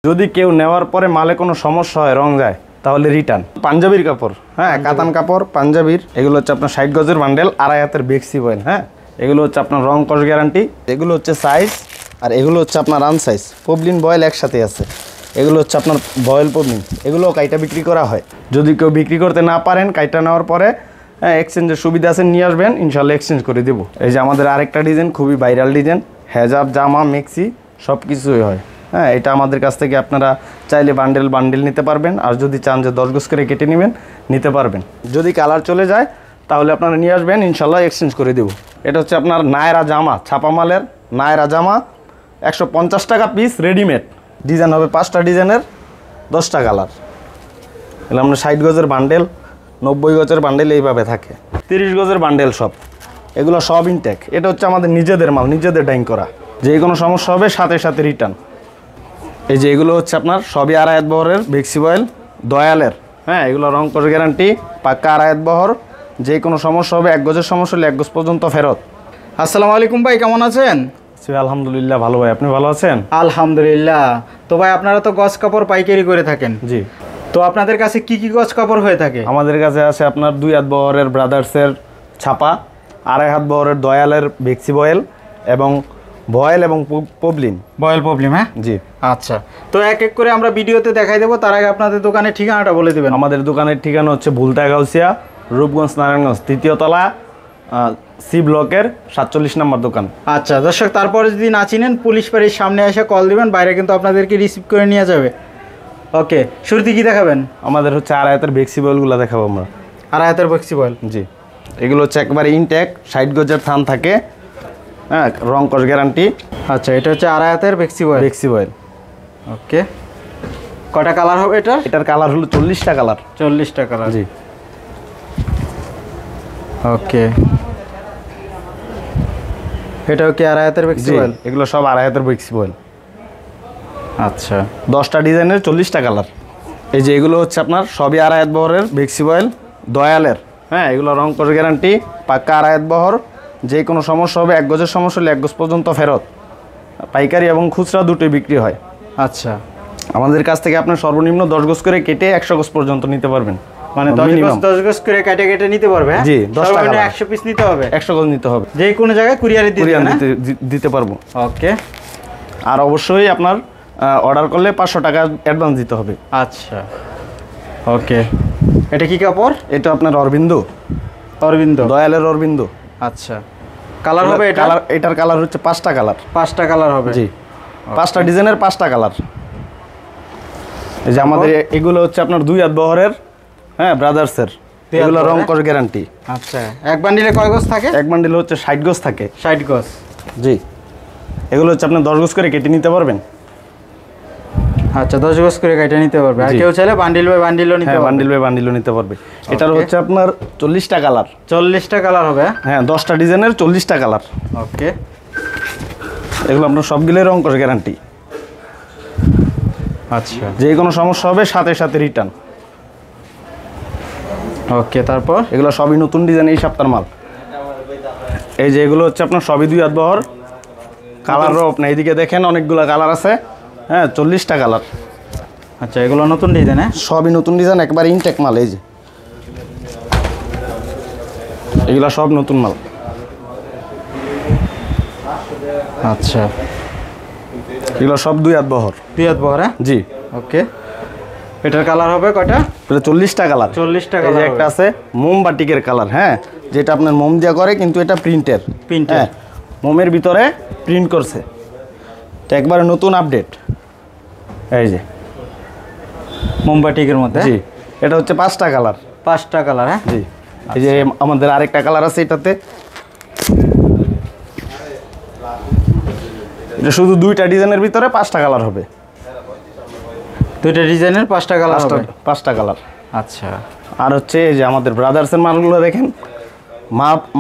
যদি কেউ নেওয়ার পরে মালে কোনো সমস্যা হয়, রং যায়, তাহলে রিটার্ন। পাঞ্জাবির কাপড়, হ্যাঁ, কাতান কাপড় পাঞ্জাবির। এগুলো হচ্ছে আপনার 60 গজের বান্ডেল, 2.5 হাতের বেক্সি বয়েল। হ্যাঁ, এগুলো হচ্ছে আপনার রং কস গ্যারান্টি। এগুলো হচ্ছে সাইজ, আর এগুলো হচ্ছে আপনার আনসাইজ। পবলিন বয়েল একসাথে আছে। এগুলো হচ্ছে আপনার বয়েল পবলিন। এগুলো কাইটা বিক্রি করা হয়। যদি কেউ বিক্রি করতে না পারেন, কাইটা নেওয়ার পরে এক্সচেঞ্জের সুবিধা আছে, নিয়ে আসবেন, ইনশাল্লাহ এক্সচেঞ্জ করে দেবো। এই যে আমাদের আরেকটা ডিজাইন, খুবই ভাইরাল ডিজাইন, হেজাব, জামা, মেক্সি সব কিছুই হয়। হ্যাঁ, এটা আমাদের কাছ থেকে আপনারা চাইলে বান্ডেল নিতে পারবেন, আর যদি চান যে 10 গজ করে কেটে নেবেন, নিতে পারবেন। যদি কালার চলে যায় তাহলে আপনারা নিয়ে আসবেন, ইনশাল্লাহ এক্সচেঞ্জ করে দেবো। এটা হচ্ছে আপনার নায়রা জামা, ছাপামালের নায়রা জামা, 150 টাকা পিস, রেডিমেড। ডিজাইন হবে 5টা ডিজাইনের, 10টা কালার। এগুলো আমরা 60 গজের বান্ডেল, 90 গজের বান্ডেল এইভাবে থাকে, 30 গজের বান্ডেল সব। এগুলো সব ইনটেক। এটা হচ্ছে আমাদের নিজেদের মাল, নিজেদের ডাইং করা। যে কোনো সমস্যা হবে সাথে সাথে রিটার্ন। এই যে এগুলো হচ্ছে আপনার সবই 2.5 হাত বহরের বেক্সি বয়েল, দয়ালের। হ্যাঁ, এগুলো রং কস গ্যারান্টি, পাক্কা 2.5 হাত বহর। যে কোনো সমস্যা হবে, 1 গজের সমস্যা হলে 1 গজ পর্যন্ত ফেরত। আসসালামু আলাইকুম ভাই, কেমন আছেন? আলহামদুলিল্লাহ ভালো ভাই, আপনি ভালো আছেন? আলহামদুলিল্লাহ। তো ভাই, আপনারা তো গজ কাপড় পাইকারি করে থাকেন। জি। তো আপনাদের কাছে কি কি গজ কাপড় হয়ে থাকে? আমাদের কাছে আছে আপনার 2 হাত বহরের ব্রাদার্সের ছাপা, 2.5 হাত বহরের দয়ালের বেক্সি বয়েল, এবং বয়েল এবং পবলিন। বয়েল প্রবলেম, হ্যাঁ জি। আচ্ছা, তো এক এক করে আমরা ভিডিওতে দেখাই দেবো। তার আগে আপনাদের দোকানের ঠিকানাটা বলে দেবেন। আমাদের দোকানের ঠিকানা হচ্ছে ভুলতা গাউসিয়া, রূপগঞ্জ, নারায়ণগঞ্জ, 3য় তলা, সি ব্লকের 47 নম্বর দোকান। আচ্ছা দর্শক, তারপরে যদি না চিনেন, পুলিশ বাড়ির সামনে এসে কল দিবেন, বাইরে কিন্তু আপনাদেরকে রিসিভ করে নিয়ে যাবে। ওকে, শুরুতে কি দেখাবেন? আমাদের হচ্ছে 2.5 হাতের বেক্সি বয়েলগুলো দেখাবো আমরা। 2.5 হাতের বেক্সি বয়েল। জি। এগুলো হচ্ছে একবারে ইনটেক, 60 গজের থান থাকে। হ্যাঁ, রং কস গ্যারান্টি। আচ্ছা, এটা হচ্ছে 2.5 হাতের বেক্সি বয়েল। বেক্সি বয়েল। ওকে, কয়টা কালার হবে এটার? এটার কালার হলো 40টা কালার। 40টা কালার। জি। ওকে, এটাও কি 2.5 হাতের বেক্সি বয়েল? এগুলো সব 2.5 হাতের বেক্সি বয়েল। আচ্ছা, 10টা ডিজাইনের, 40টা কালার। এই যে এগুলো হচ্ছে আপনার সবই 2.5 হাত বহরের বেক্সি বয়েল, দয়ালের। হ্যাঁ, এগুলো রং কস গ্যারান্টি, পাক্কা 2.5 হাত বহর। যে কোনো সমস্যা হবে, 1 গজের সমস্যা হলে 1 গজ পর্যন্ত ফেরত। পাইকারি এবং খুচরা দুটোই বিক্রি হয়। আচ্ছা, আমাদের কাছ থেকে আপনার সর্বনিম্ন 10 গজ করে কেটে 100 গজ পর্যন্ত নিতে পারবেন। মানে 10 গজ করে কেটে কেটে নিতে পারবে? জি, 10 টাকা 100 পিস নিতে হবে। 100 গজ নিতে হবে। যে কোনো জায়গায় কুরিয়ারে দিতে পারবো। ওকে, আর অবশ্যই আপনার অর্ডার করলে 500 টাকা অ্যাডভান্স দিতে হবে। আচ্ছা, ওকে। এটা কি কাপড়? এটা আপনার অরবিন্দ, দয়ালের অরবিন্দ। আচ্ছা, কালার হবে এটা? এটার কালার হচ্ছে 5টা কালার। 5টা কালার হবে? জি, 5টা ডিজাইনের 5টা কালার। এই যে আমাদের এগুলো হচ্ছে আপনার 2 হাত বহরের, হ্যাঁ, ব্রাদার্সের। এগুলো রং কস গ্যারান্টি। আচ্ছা, এক বান্ডিলে কয় গজ থাকে? এক বান্ডিল হচ্ছে 60 গজ থাকে। 60 গজ। জি। এগুলো হচ্ছে আপনি 10 গজ করে কেটে নিতে পারবেন। আচ্ছা, 10 গজ করে কেটে নিতে পারবে। আর কেউ চাইলে বান্ডিল বাই বান্ডিলও নিতে পারবে? বান্ডিল বাই বান্ডিলও নিতে পারবে। এটার হচ্ছে আপনার 40টা কালার। 40টা কালার হবে? হ্যাঁ, 10টা ডিজাইনের 40টা কালার। ওকে, এগুলো আপনার সবগুলোই রং কস গ্যারান্টি। আচ্ছা, যে কোনো সমস্যা হবে সাথে সাথে রিটার্ন। ওকে, তারপর এগুলো সবই নতুন ডিজাইন, এই সপ্তাহের মাল। এই যে এগুলো হচ্ছে আপনার সবই 2 হাত বহর। কালারও আপনি এইদিকে দেখেন, অনেকগুলো কালার আছে। হ্যাঁ, 40টা কালার। আচ্ছা, এগুলো নতুন ডিজাইন? হ্যাঁ, সবই নতুন ডিজাইন, একবার ইনটেক মাল। এই যে এগুলো সব নতুন মাল। আচ্ছা, এগুলো সব 2 হাত বহর। 2 হাত বহর? হ্যাঁ, জি। ওকে, এটার কালার হবে কয়টা? 40টা কালার। 40টা এই কালার। যে একটা আছে মোমবাটিকের কালার, হ্যাঁ, যেটা আপনার মোম দিয়া করে, কিন্তু এটা প্রিন্টের। হ্যাঁ, মোমের ভিতরে প্রিন্ট করছে। এটা একবারে নতুন আপডেট। এই যে মোমবাটিকের মধ্যে? জি। এটা হচ্ছে 5টা কালার। 5টা কালার? হ্যাঁ, জি। এই যে আমাদের আরেকটা কালার আছে এটাতে। এটা শুধু 2টা ডিজাইনের ভিতরে 5টা কালার হবে। 2টা ডিজাইনের 5টা কালার হবে? 5টা কালার। আচ্ছা, আর হচ্ছে এই যে আমাদের ব্রাদার্সের মালগুলো দেখেন,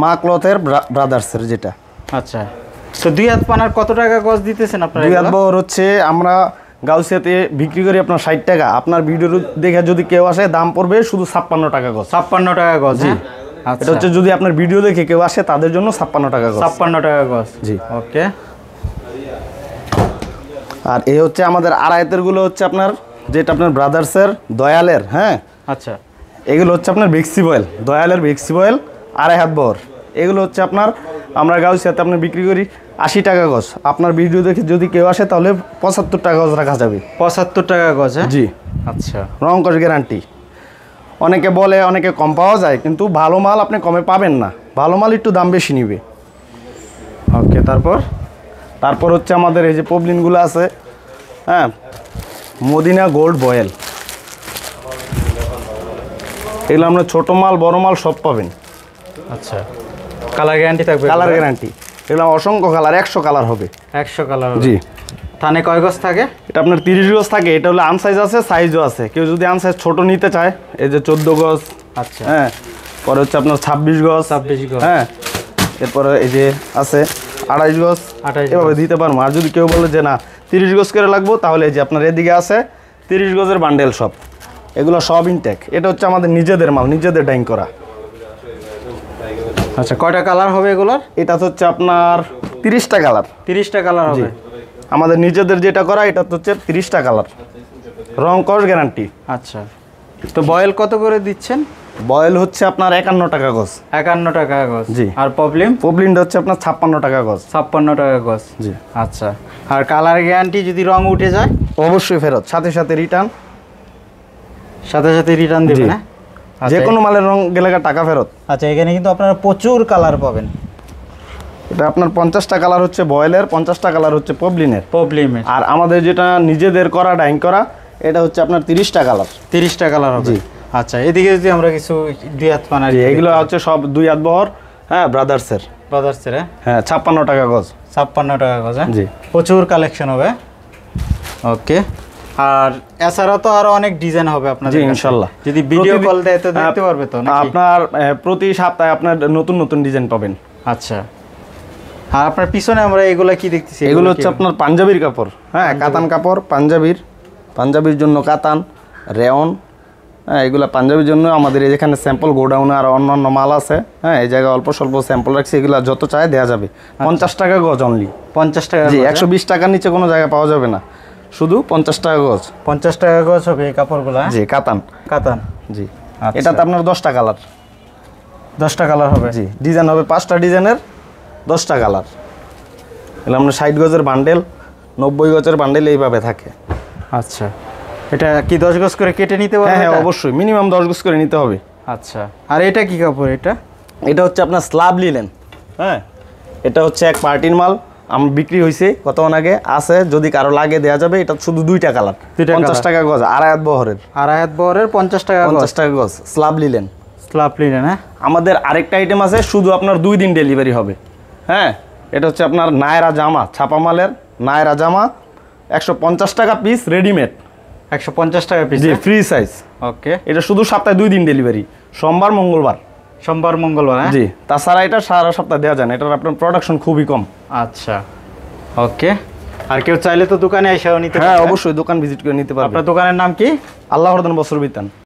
মা ক্লথের ব্রাদার্সের যেটা। আচ্ছা, তো 2 হাত পানার কত টাকা গজ দিতেছেন আপনারা? 2 হাত বহর হচ্ছে আমরা গাউসিয়াতে বিক্রি করি আপনার 60 টাকা। আপনার ভিডিও দেখে যদি কেউ আসে, দাম পড়বে শুধু 56 টাকা গজ। 56 টাকা গজ? জি। আচ্ছা, এটা হচ্ছে যদি আপনার ভিডিও দেখে কেউ আসে, তাদের জন্য 56 টাকা গজ। 56 টাকা গজ? জি। ওকে, আর এই হচ্ছে আমাদের আড়াইতের গুলো হচ্ছে আপনার যেটা আপনার ব্রাদার্সের দয়ালের, হ্যাঁ আচ্ছা এগুলো হচ্ছে আপনার বেক্সি বয়েল, দয়ালের বেক্সি বয়েল 2.5 হাত বহর। এগুলো হচ্ছে আপনার আমরা গাউসিয়াতে আপনার বিক্রি করি 80 টাকা গজ। আপনার ভিডিও দেখে যদি কেউ আসে তাহলে 75 টাকা গজ রাখা যাবে। 75 টাকা গজ, হ্যাঁ? জি, আচ্ছা, রং কস গ্যারান্টি। অনেকে বলে অনেকে কম পাওয়া যায়, কিন্তু ভালো মাল আপনি কমে পাবেন না, ভালো মাল একটু দাম বেশি নিবে। ওকে, তারপর হচ্ছে আমাদের এই যে পবলিনগুলো আছে, হ্যাঁ মদিনা গোল্ড বয়েল। এগুলো আমরা ছোটো মাল বড় মাল সব পাবেন। আচ্ছা, কালার গ্যারান্টি থাকবে? কালার গ্যারান্টি, এগুলো অসংখ্য কালার, 100 কালার হবে। 100 কালার? জি। থানে কয় গজ থাকে? এটা আপনার 30 গজ থাকে। এটা হলো আনসাইজ আছে, সাইজও আছে। কেউ যদি আনসাইজ ছোট নিতে চায়, এই যে 14 গজ। আচ্ছা, হ্যাঁ, পরে হচ্ছে আপনার 26 গজ। 26 গজ, হ্যাঁ, এরপরে এই যে আছে 28 গজ। 28 এভাবে দিতে পারবো। আর যদি কেউ বলে যে না 30 গজ করে লাগবো, তাহলে এই যে আপনার এদিকে আছে 30 গজের বান্ডেল সব। এগুলো সব ইনটেক। এটা হচ্ছে আমাদের নিজেদের মাল, নিজেদের ডাইং করা। আচ্ছা, কয়টা কালার হবে এগুলোর? এটা হচ্ছে আপনার 30টা কালার। 30টা কালার হবে? আমাদের নিজেদের যেটা করা এটা হচ্ছে 30টা কালার, রং কস গ্যারান্টি। আচ্ছা, তো বয়েল কত করে দিচ্ছেন? বয়েল হচ্ছে আপনার 51 টাকা গজ। 51 টাকা গজ? জি। আর পবলিনটা হচ্ছে আপনার 56 টাকা গজ। 56 টাকা গজ? জি। আচ্ছা, আর কালার গ্যারান্টি যদি রং উঠে যায়? অবশ্যই ফেরত, সাথে সাথে রিটার্ন। সাথে সাথে রিটার্ন দেবে না? যে কোনো মালের রং গেলে টাকা ফেরত। আচ্ছা, এখানে কিন্তু আপনারা প্রচুর কালার পাবেন। এটা আপনার 50টা কালার হচ্ছে বয়েলের, 50টা কালার হচ্ছে পবলিনের। আর আমাদের যেটা নিজেদের করা ডাইং করা, এটা হচ্ছে আপনার 30টা কালার। 30টা কালার হবে? আচ্ছা, এদিকে যদি আমরা কিছু 2 হাত পানা, এগুলো হচ্ছে সব 2 হাত বহর, হ্যাঁ ব্রাদার্সের। হ্যাঁ 56 টাকা গজ। 56 টাকা গজ? হ্যাঁ, জি। প্রচুর কালেকশন হবে। ওকে, আর এছাড়াও তো আরো অনেক ডিজাইন হবে আপনাদের? জি, ইনশাআল্লাহ। যদি ভিডিও কল দেয় তো দেখতে পারবে তো নাকি? আপনার প্রতি সপ্তাহে আপনার নতুন নতুন ডিজাইন পাবেন। আচ্ছা, আর আপনার পিছনে আমরা এগুলা কি দেখতেছি? এগুলো হচ্ছে আপনার পাঞ্জাবির কাপড়, হ্যাঁ কাতান কাপড়। পাঞ্জাবির জন্য কাতান, রেয়ন, হ্যাঁ এগুলো পাঞ্জাবির জন্য আমাদের এখানে স্যাম্পল গোডাউনে আর অন্যান্য মাল আছে। হ্যাঁ, এই জায়গায় অল্প স্বল্প স্যাম্পল রাখছি। এগুলো যত চায় দেওয়া যাবে। 50 টাকা গজ অনলি। 50 টাকা? জি, 120 টাকার নিচে কোনো জায়গায় পাওয়া যাবে না, শুধু 50 টাকা গজ। 50 টাকা গজ হবে এই কাপড়গুলো? জি, কাতান। জি। এটাতে আপনার 10টা কালার। 10টা কালার হবে? জি, ডিজাইন হবে 5টা ডিজাইনের, 10টা কালার। এগুলো আপনার 60 গজের বান্ডেল, 90 গজের বান্ডেল এইভাবে থাকে। আচ্ছা, এটা কি 10 গজ করে কেটে নিতে পারবে? হ্যাঁ, অবশ্যই মিনিমাম 10 গজ করে নিতে হবে। আচ্ছা, আর এটা কি কাপড়? এটা হচ্ছে আপনার স্ল্যাব লিনেন। হ্যাঁ, এটা হচ্ছে এক পার্টির মাল। আমার বিক্রি হয়েছে কতক্ষণ আগে, আছে যদি কারো লাগে দেওয়া যাবে। এটা শুধু 2টা কালার, 50 টাকা গজ, 2.5 হাত বহরের। 2.5 হাত বহরের 50 টাকা? 50 টাকা গজ, স্ল্যাব লিনেন। হ্যাঁ। আমাদের আরেকটা আইটেম আছে, শুধু আপনার 2 দিন ডেলিভারি হবে। হ্যাঁ, এটা হচ্ছে আপনার নায়রা জামা, ছাপা মালের নায়রা জামা, 150 টাকা পিস রেডিমেড। 150 টাকা পিস? জি, ফ্রি সাইজ। ওকে, এটা শুধু সপ্তাহে 2 দিন ডেলিভারি, সোমবার মঙ্গলবার। হ্যাঁ? জি, তাছাড়া এটা সারা সপ্তাহ দেওয়া যায় না, এটার আপনার প্রোডাকশন খুবই কম। আচ্ছা, ওকে। আর কেউ চাইলে তো দোকানে এসেও নিতে পারবে? হ্যাঁ, অবশ্যই দোকান ভিজিট করে নিতে পারবে। আপনার দোকানের নাম কি? আল্লাহর বস্ত্র বিতান।